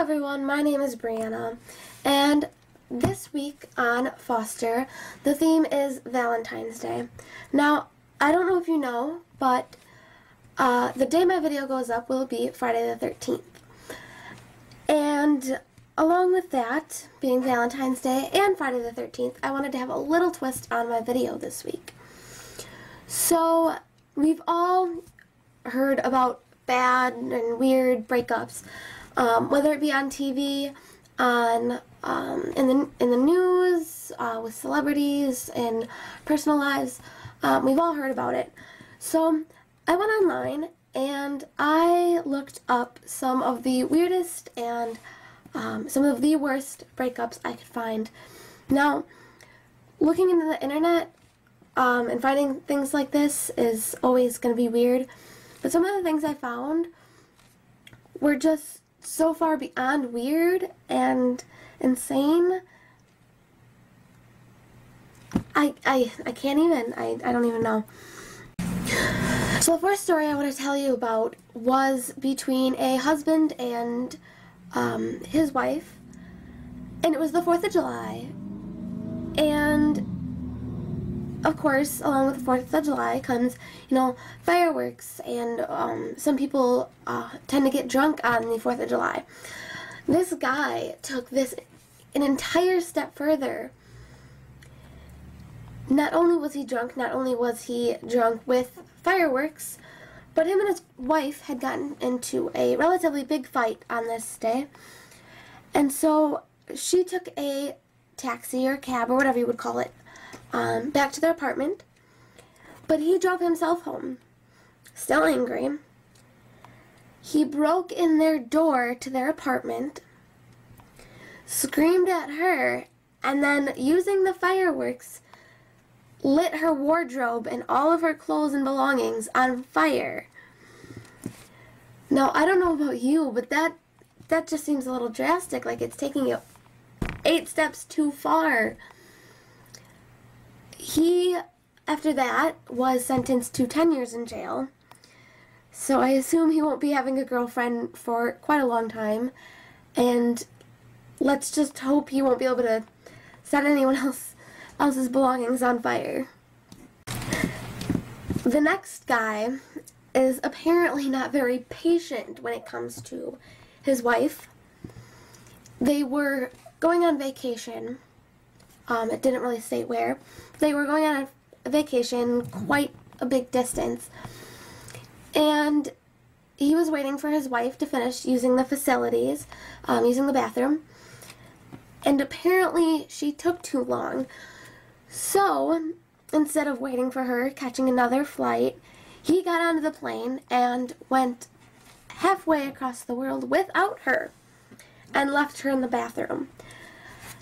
everyone, my name is Brianna, and this week on Foster, the theme is Valentine's Day. Now, I don't know if you know, but the day my video goes up will be Friday the 13th. And along with that, being Valentine's Day and Friday the 13th, I wanted to have a little twist on my video this week. So, we've all heard about bad and weird breakups, whether it be on TV, on in the news, with celebrities, in personal lives. We've all heard about it. So I went online and I looked up some of the weirdest and some of the worst breakups I could find. Now, looking into the internet and finding things like this is always going to be weird. But some of the things I found were just so far beyond weird and insane. I can't even. I don't even know. So the first story I want to tell you about was between a husband and his wife. And it was the 4th of July. And of course, along with the 4th of July comes, fireworks, and some people tend to get drunk on the 4th of July. This guy took this an entire step further. Not only was he drunk with fireworks, but him and his wife had gotten into a relatively big fight on this day. And so she took a taxi or cab or whatever you would call it, back to their apartment, but he drove himself home, still angry. He broke in their door to their apartment, screamed at her, and then, using the fireworks, lit her wardrobe and all of her clothes and belongings on fire. Now, I don't know about you, but that just seems a little drastic, like it's taking it 8 steps too far. He, after that, was sentenced to 10 years in jail. So I assume he won't be having a girlfriend for quite a long time. And let's just hope he won't be able to set anyone else's belongings on fire. The next guy is apparently not very patient when it comes to his wife. They were going on vacation. It didn't really state where. They were going on a vacation quite a big distance. And he was waiting for his wife to finish using the facilities, using the bathroom. And apparently she took too long. So, instead of waiting for her, catching another flight, he got onto the plane and went halfway across the world without her and left her in the bathroom.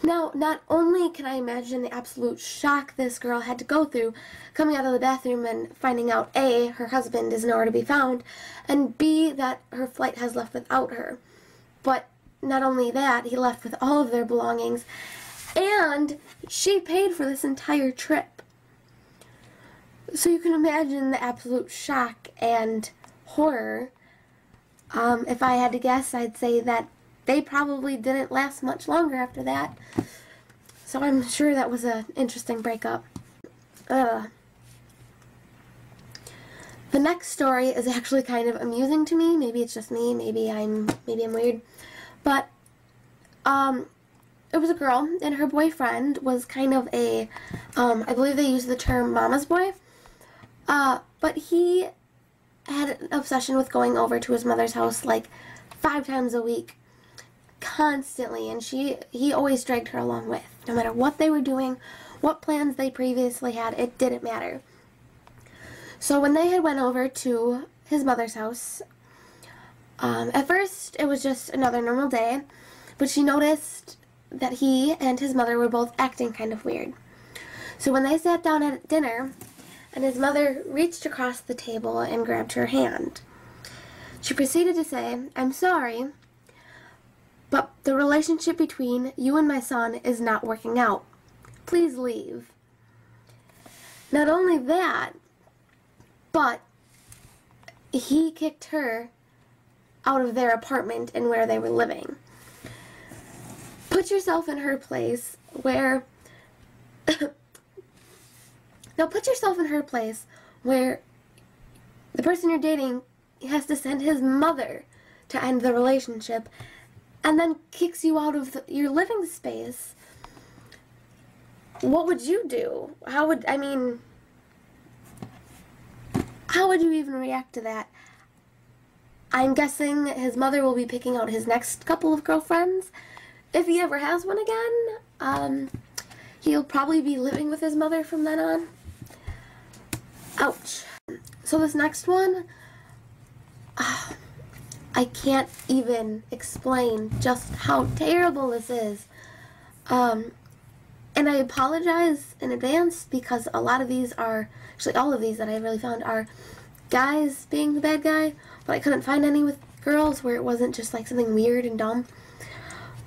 Now, not only can I imagine the absolute shock this girl had to go through coming out of the bathroom and finding out A, her husband is nowhere to be found, and B, that her flight has left without her. But not only that, he left with all of their belongings, and she paid for this entire trip. So you can imagine the absolute shock and horror. If I had to guess, I'd say that they probably didn't last much longer after that. So I'm sure that was an interesting breakup. The next story is actually kind of amusing to me. Maybe it's just me. Maybe I'm weird. But it was a girl, and her boyfriend was kind of a I believe they use the term mama's boy. But he had an obsession with going over to his mother's house like 5 times a week. Constantly, and he always dragged her along with. No matter what they were doing, what plans they previously had, it didn't matter. So when they had went over to his mother's house, at first it was just another normal day, but she noticed that he and his mother were both acting kind of weird. So when they sat down at dinner, and his mother reached across the table and grabbed her hand, she proceeded to say, "I'm sorry, but the relationship between you and my son is not working out. Please leave." Not only that, but he kicked her out of their apartment and where they were living. put yourself in her place where now put yourself in her place where the person you're dating has to send his mother to end the relationship and then kicks you out of your living space. What would you do? How would you even react to that? I'm guessing his mother will be picking out his next couple of girlfriends. If he ever has one again, he'll probably be living with his mother from then on. Ouch. So this next one, I can't even explain just how terrible this is. And I apologize in advance because a lot of these are, actually all of these that I really found are guys being the bad guy, but I couldn't find any with girls where it wasn't just like something weird and dumb.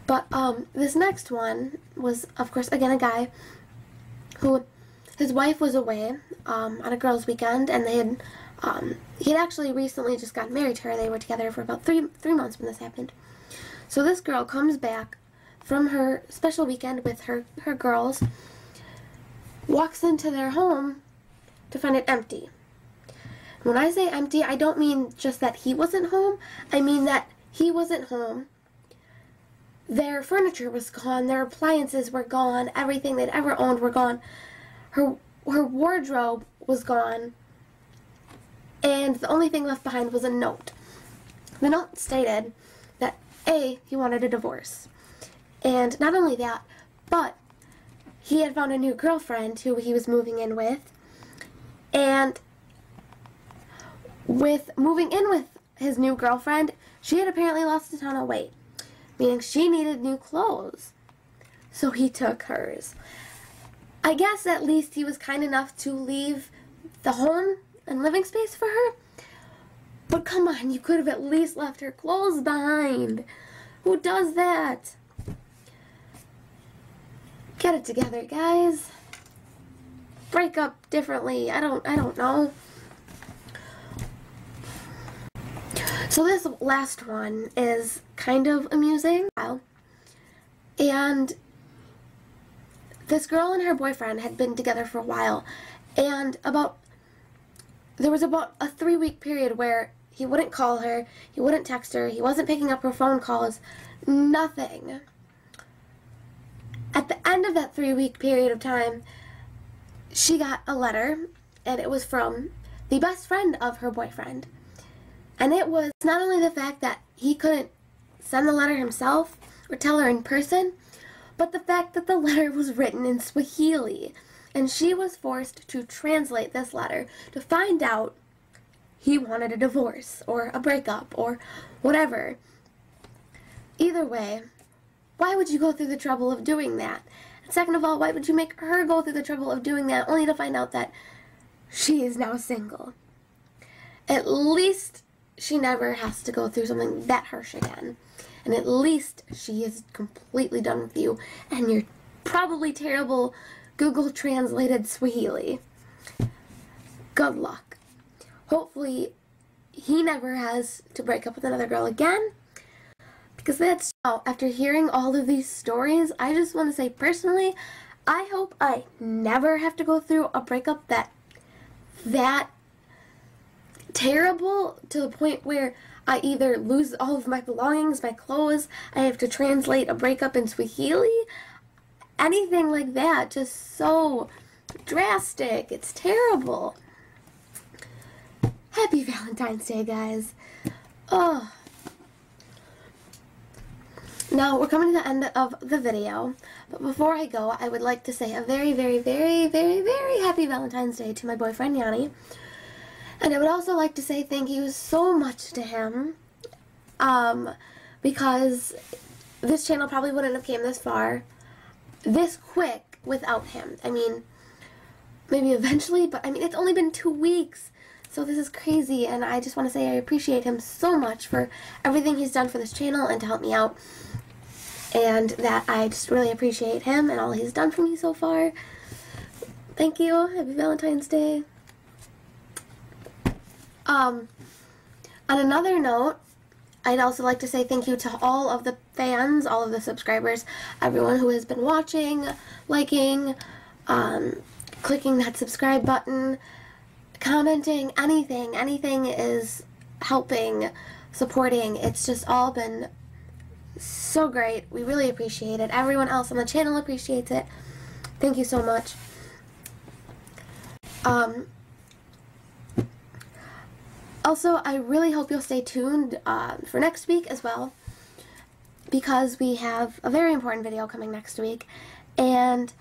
But this next one was, of course, again a guy who, his wife was away on a girls' weekend, and they had he had actually recently just got married to her. They were together for about three months when this happened. So this girl comes back from her special weekend with her girls, walks into their home to find it empty. When I say empty, I don't mean just that he wasn't home. I mean that he wasn't home. Their furniture was gone. Their appliances were gone. Everything they'd ever owned were gone. Her wardrobe was gone. And the only thing left behind was a note. The note stated that, A, he wanted a divorce. And not only that, but he had found a new girlfriend who he was moving in with. And with moving in with his new girlfriend, she had apparently lost a ton of weight, meaning she needed new clothes. So he took hers. I guess at least he was kind enough to leave the home and living space for her. But come on, you could have at least left her clothes behind. Who does that? Get it together, guys. Break up differently. I don't know. So this last one is kind of amusing. And this girl and her boyfriend had been together for a while. And there was about a 3-week period where he wouldn't call her, he wouldn't text her, he wasn't picking up her phone calls, nothing. At the end of that 3-week period of time, she got a letter, and it was from the best friend of her boyfriend. And it was not only the fact that he couldn't send the letter himself or tell her in person, but the fact that the letter was written in Swahili. And she was forced to translate this letter to find out he wanted a divorce or a breakup or whatever. Either way, why would you go through the trouble of doing that? And second of all, why would you make her go through the trouble of doing that only to find out that she is now single? At least she never has to go through something that harsh again. And at least she is completely done with you and your probably terrible Google translated Swahili. Good luck. Hopefully he never has to break up with another girl again. Because that's, after hearing all of these stories, I just want to say personally, I hope I never have to go through a breakup that terrible, to the point where I either lose all of my belongings, my clothes, I have to translate a breakup in Swahili, anything like that. Just so drastic. It's terrible. Happy Valentine's Day, guys. Oh. Now, we're coming to the end of the video, but before I go, I would like to say a very, very, very, very, very happy Valentine's Day to my boyfriend, Yanni. And I would also like to say thank you so much to him, because this channel probably wouldn't have came this far, this quick, without him. I mean, maybe eventually, but I mean, it's only been 2 weeks, so this is crazy, and I just want to say I appreciate him so much for everything he's done for this channel and to help me out, and that I just really appreciate him and all he's done for me so far. Thank you. Happy Valentine's Day. On another note, I'd also like to say thank you to all of the fans, all of the subscribers, everyone who has been watching, liking, clicking that subscribe button, commenting, anything. Anything is helping, supporting. It's just all been so great. We really appreciate it. Everyone else on the channel appreciates it. Thank you so much. Also, I really hope you'll stay tuned for next week as well, because we have a very important video coming next week, and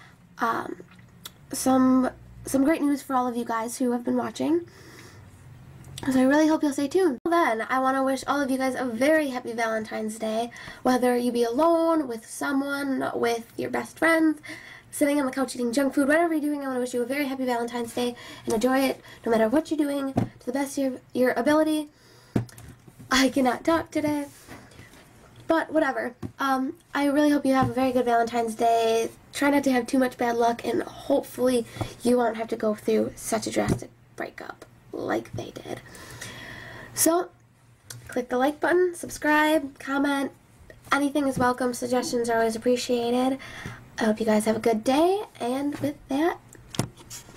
some great news for all of you guys who have been watching. So I really hope you'll stay tuned. Then, I want to wish all of you guys a very happy Valentine's Day, whether you be alone, with someone, with your best friends, sitting on the couch eating junk food, whatever you're doing. I want to wish you a very happy Valentine's Day, and enjoy it no matter what you're doing, to the best of your ability. I cannot talk today, but whatever. I really hope you have a very good Valentine's Day. Try not to have too much bad luck, and hopefully you won't have to go through such a drastic breakup like they did. So, click the like button, subscribe, comment. Anything is welcome. Suggestions are always appreciated. I hope you guys have a good day, and with that,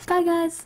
bye guys.